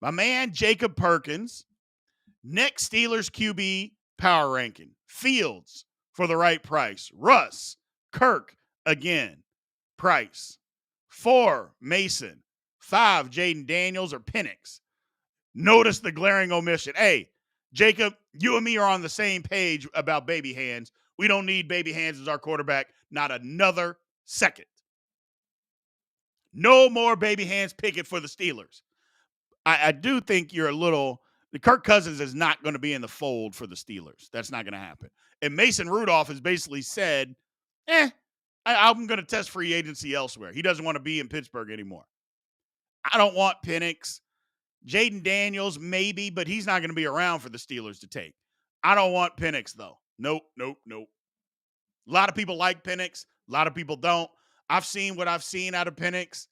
My man, Jacob Perkins, next Steelers QB power ranking. Fields for the right price. Russ, Kirk again. Price. 4, Mason. 5, Jaden Daniels or Penix. Notice the glaring omission. Hey, Jacob, you and me are on the same page about baby hands. We don't need baby hands as our quarterback. Not another second. No more baby hands Pickett for the Steelers. I do think you're a little. Kirk Cousins is not going to be in the fold for the Steelers. That's not going to happen. And Mason Rudolph has basically said, I'm going to test free agency elsewhere. He doesn't want to be in Pittsburgh anymore. I don't want Penix. Jaden Daniels, maybe, but he's not going to be around for the Steelers to take. I don't want Penix, though. Nope. A lot of people like Penix. A lot of people don't. I've seen what I've seen out of Penix.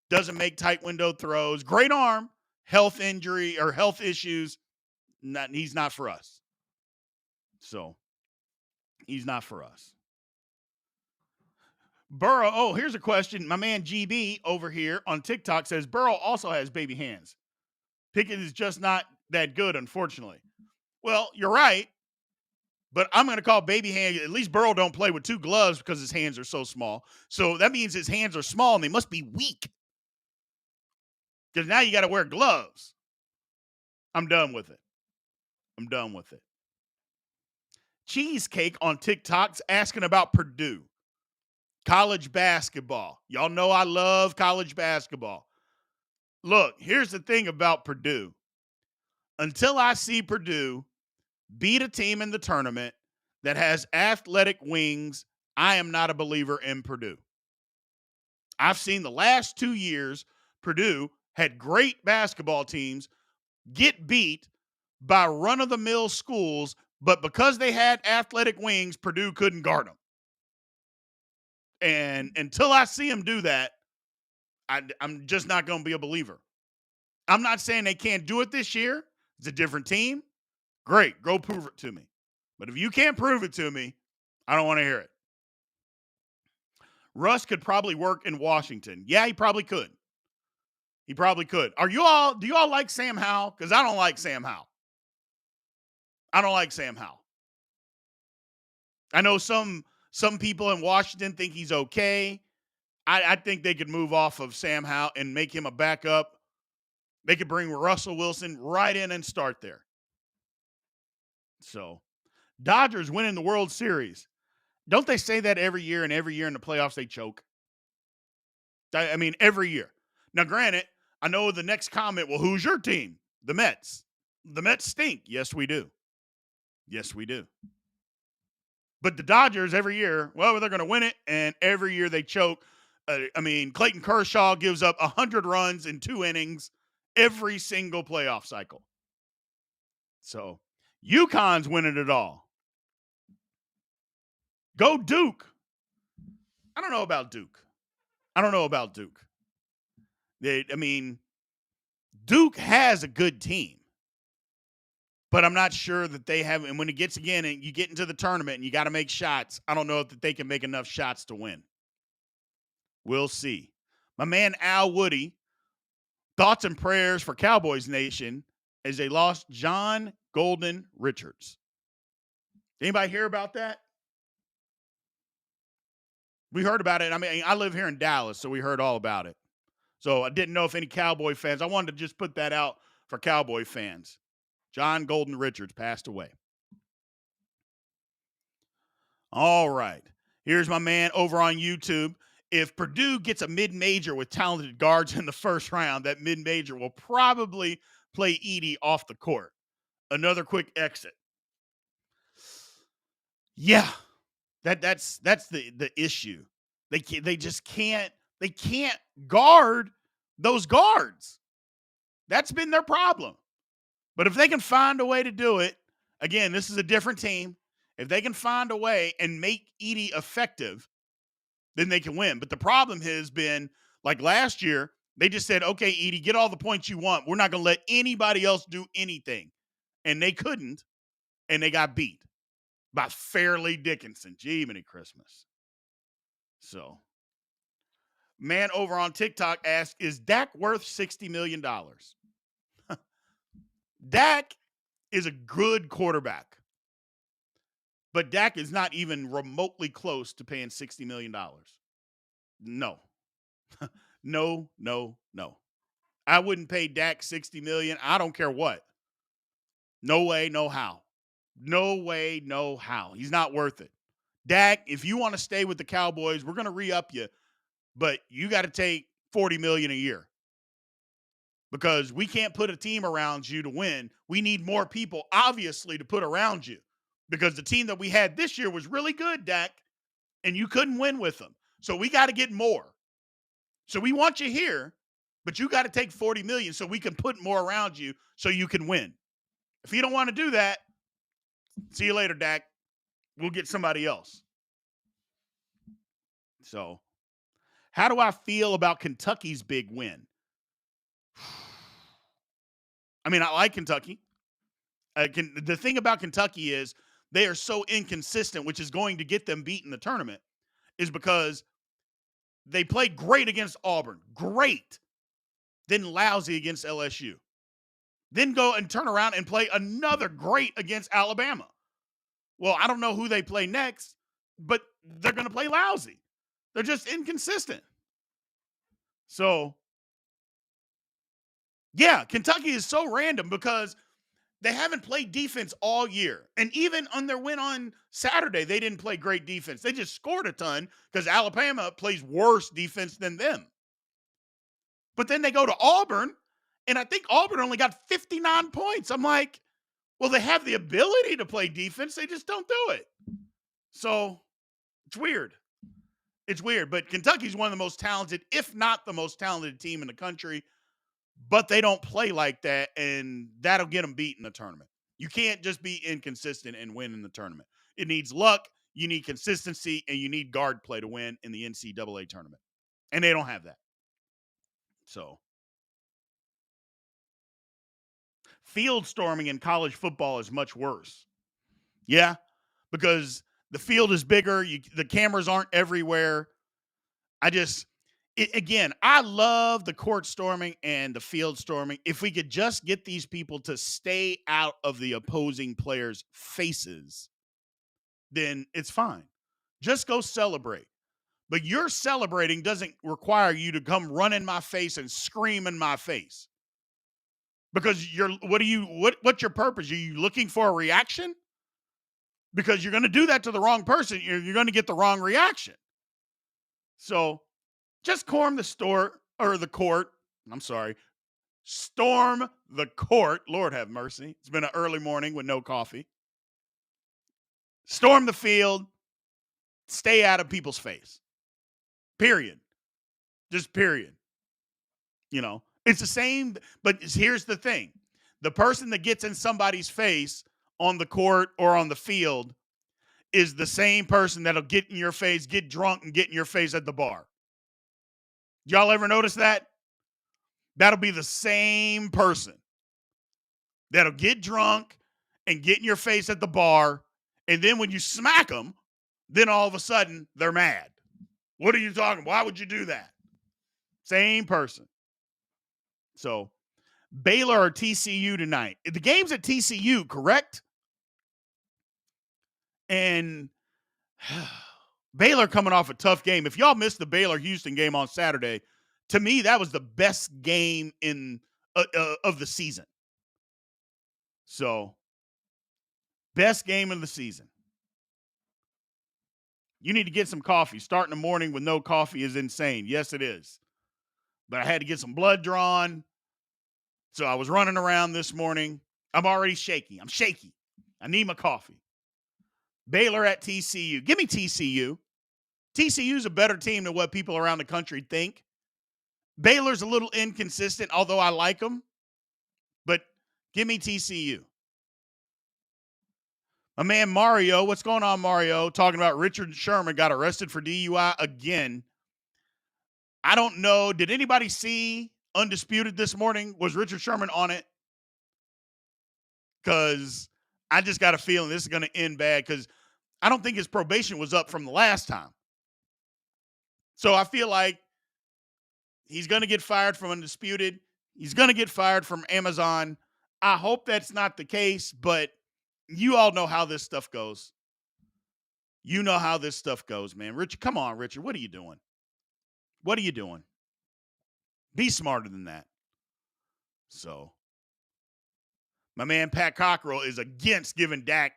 Doesn't make tight window throws. Great arm. Health injury or health issues. He's not for us. So, he's not for us. Burrow. Oh, here's a question. My man GB over here on TikTok says Burrow also has baby hands. Pickett is just not that good, unfortunately. Well, you're right. But I'm going to call baby hand. At least Burrow don't play with 2 gloves because his hands are so small. So that means his hands are small and they must be weak. Because now you got to wear gloves. I'm done with it. Cheesecake on TikTok's asking about Purdue. College basketball. Y'all know I love college basketball. Look, here's the thing about Purdue. Until I see Purdue beat a team in the tournament that has athletic wings, I am not a believer in Purdue. I've seen the last 2 years, Purdue had great basketball teams get beat by run-of-the-mill schools, but because they had athletic wings, Purdue couldn't guard them. And until I see them do that, I'm just not going to be a believer. I'm not saying they can't do it this year. It's a different team. Great. Go prove it to me. But if you can't prove it to me, I don't want to hear it. Russ could probably work in Washington. Yeah, he probably could. Do you all like Sam Howell? Because I don't like Sam Howell. I know some people in Washington think he's okay. I think they could move off of Sam Howell and make him a backup. They could bring Russell Wilson right in and start there. So, Dodgers winning the World Series. Don't they say that every year, and every year in the playoffs they choke? I mean, every year. Now, granted, I know the next comment, well, who's your team? The Mets. The Mets stink. Yes, we do. But the Dodgers every year, well, they're going to win it, and every year they choke. Clayton Kershaw gives up 100 runs in 2 innings every single playoff cycle. So, UConn's winning it all. Go Duke. I don't know about Duke. Duke has a good team. But I'm not sure that they have, and when it gets again, and you get into the tournament and you got to make shots, I don't know if they can make enough shots to win. We'll see. My man Al Woody, thoughts and prayers for Cowboys Nation as they lost John Golden Richards. Anybody hear about that? We heard about it. I live here in Dallas, so we heard all about it. So I didn't know if any Cowboy fans, I wanted to just put that out for Cowboy fans. John Golden Richards passed away. All right. Here's my man over on YouTube. If Purdue gets a mid-major with talented guards in the first round, that mid-major will probably play Edey off the court. Another quick exit. Yeah, that's the issue. They can't guard those guards. That's been their problem. But if they can find a way to do it, again, this is a different team. If they can find a way and make Edey effective, then they can win. But the problem has been, like last year, they just said, okay, Edey, get all the points you want. We're not going to let anybody else do anything. And they couldn't, and they got beat by Fairleigh Dickinson. Gee, many Christmas. So, man over on TikTok asked, is Dak worth $60 million? Dak is a good quarterback, but Dak is not even remotely close to paying $60 million. No, no, no, no. I wouldn't pay Dak $60 million. I don't care what. No way, no how. No way, no how. He's not worth it. Dak, if you want to stay with the Cowboys, we're going to re-up you, but you got to take $40 million a year because we can't put a team around you to win. We need more people, obviously, to put around you because the team that we had this year was really good, Dak, and you couldn't win with them. So we got to get more. So we want you here, but you got to take $40 million so we can put more around you so you can win. If you don't want to do that, see you later, Dak. We'll get somebody else. So, how do I feel about Kentucky's big win? I mean, I like Kentucky. The thing about Kentucky is they are so inconsistent, which is going to get them beat in the tournament, is because they played great against Auburn. Great. Then lousy against LSU. Then go and turn around and play another great against Alabama. Well, I don't know who they play next, but they're going to play lousy. They're just inconsistent. So, yeah, Kentucky is so random because they haven't played defense all year. And even on their win on Saturday, they didn't play great defense. They just scored a ton because Alabama plays worse defense than them. But then they go to Auburn, and I think Auburn only got 59 points. I'm like, well, they have the ability to play defense. They just don't do it. So it's weird. It's weird. But Kentucky's one of the most talented, if not the most talented team in the country. But they don't play like that, and that'll get them beat in the tournament. You can't just be inconsistent and win in the tournament. It needs luck, you need consistency, and you need guard play to win in the NCAA tournament. And they don't have that. So, field storming in college football is much worse. Yeah, because the field is bigger, the cameras aren't everywhere. Again, I love the court storming and the field storming. If we could just get these people to stay out of the opposing players' faces, then it's fine. Just go celebrate. But your celebrating doesn't require you to come run in my face and scream in my face. Because what's your purpose? Are you looking for a reaction? Because you're going to do that to the wrong person. You're going to get the wrong reaction. So just storm the court. I'm sorry. Storm the court. Lord have mercy. It's been an early morning with no coffee. Storm the field. Stay out of people's face. Period. Just period. It's the same, but here's the thing. The person that gets in somebody's face on the court or on the field is the same person that'll get in your face, get drunk, and get in your face at the bar. Y'all ever notice that? That'll be the same person that'll get drunk and get in your face at the bar. And then when you smack them, then all of a sudden they're mad. What are you talking? Why would you do that? Same person. So Baylor or TCU tonight. The game's at TCU, correct? And Baylor coming off a tough game. If y'all missed the Baylor-Houston game on Saturday, to me, that was the best game of the season. So, best game of the season. You need to get some coffee. Starting the morning with no coffee is insane. Yes, it is. But I had to get some blood drawn. So I was running around this morning. I'm already shaky. I'm shaky. I need my coffee. Baylor at TCU. Give me TCU. TCU's a better team than what people around the country think. Baylor's a little inconsistent, although I like them. But give me TCU. My man Mario, what's going on, Mario? Talking about Richard Sherman got arrested for DUI again. I don't know. Did anybody see Undisputed this morning? Was Richard Sherman on it? Because I just got a feeling this is going to end bad because I don't think his probation was up from the last time. So I feel like he's going to get fired from Undisputed. He's going to get fired from Amazon. I hope that's not the case, but you all know how this stuff goes. You know how this stuff goes, man. Richard, come on, Richard. What are you doing? What are you doing? Be smarter than that. So, my man Pat Cockrell is against giving Dak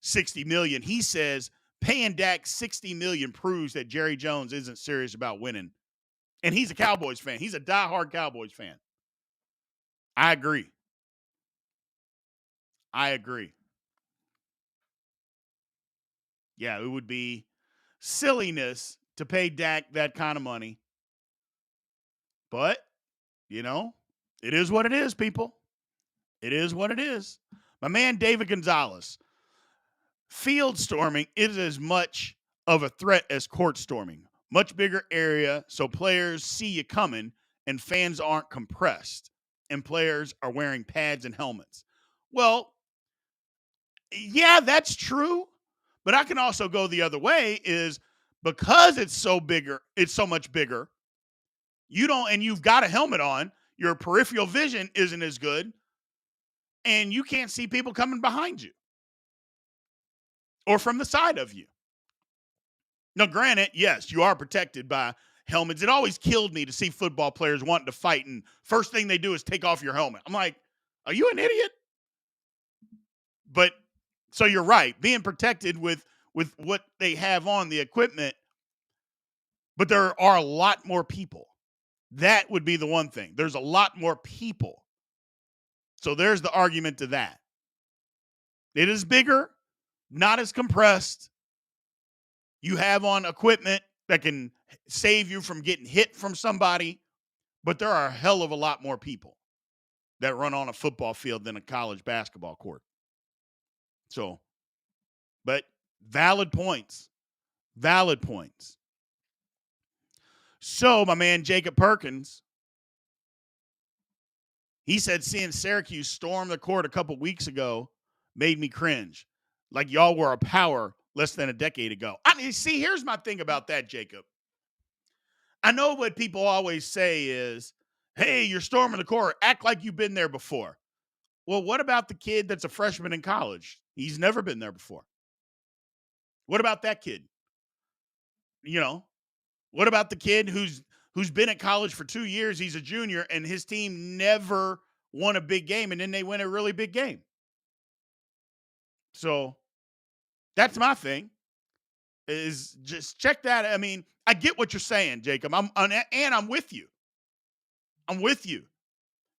$60 million. He says paying Dak $60 million proves that Jerry Jones isn't serious about winning. And he's a Cowboys fan. He's a diehard Cowboys fan. I agree. I agree. Yeah, it would be silliness to pay Dak that kind of money. But, you know, it is what it is, people. It is what it is. My man David Gonzalez. Field storming is as much of a threat as court storming. Much bigger area, so players see you coming and fans aren't compressed and players are wearing pads and helmets. Well, yeah, that's true. But I can also go the other way is because it's so bigger, it's so much bigger. You don't, and you've got a helmet on, your peripheral vision isn't as good, and you can't see people coming behind you or from the side of you. Now, granted, yes, you are protected by helmets. It always killed me to see football players wanting to fight, and first thing they do is take off your helmet. I'm like, are you an idiot? But so you're right, being protected with what they have on the equipment, but there are a lot more people. That would be the one thing. There's a lot more people. So there's the argument to that. It is bigger, not as compressed. You have on equipment that can save you from getting hit from somebody, but there are a hell of a lot more people that run on a football field than a college basketball court. So, but valid points. Valid points. So, my man Jacob Perkins, he said seeing Syracuse storm the court a couple weeks ago made me cringe. Like y'all were a power less than a decade ago. I mean, see, here's my thing about that, Jacob. I know what people always say is, hey, you're storming the court. Act like you've been there before. Well, what about the kid that's a freshman in college? He's never been there before. What about that kid? You know, what about the kid who's been at college for 2 years? He's a junior and his team never won a big game, and then they win a really big game. So that's my thing. Is just check that. I mean, I get what you're saying, Jacob. I'm with you. I'm with you.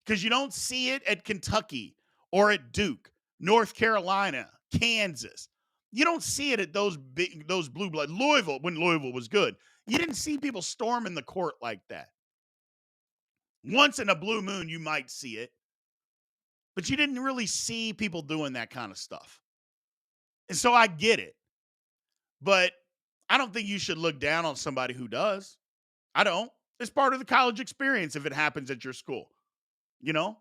Because you don't see it at Kentucky or at Duke, North Carolina, Kansas. You don't see it at those blue blood. Louisville, when Louisville was good. You didn't see people storming the court like that. Once in a blue moon, you might see it, but you didn't really see people doing that kind of stuff. And so I get it, but I don't think you should look down on somebody who does. I don't. It's part of the college experience if it happens at your school, you know?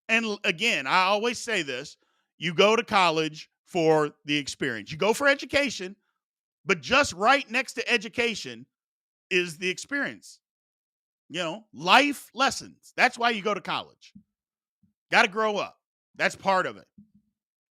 And again, I always say this, you go to college for the experience. You go for education, but just right next to education is the experience. You know, life lessons. That's why you go to college. Got to grow up. That's part of it.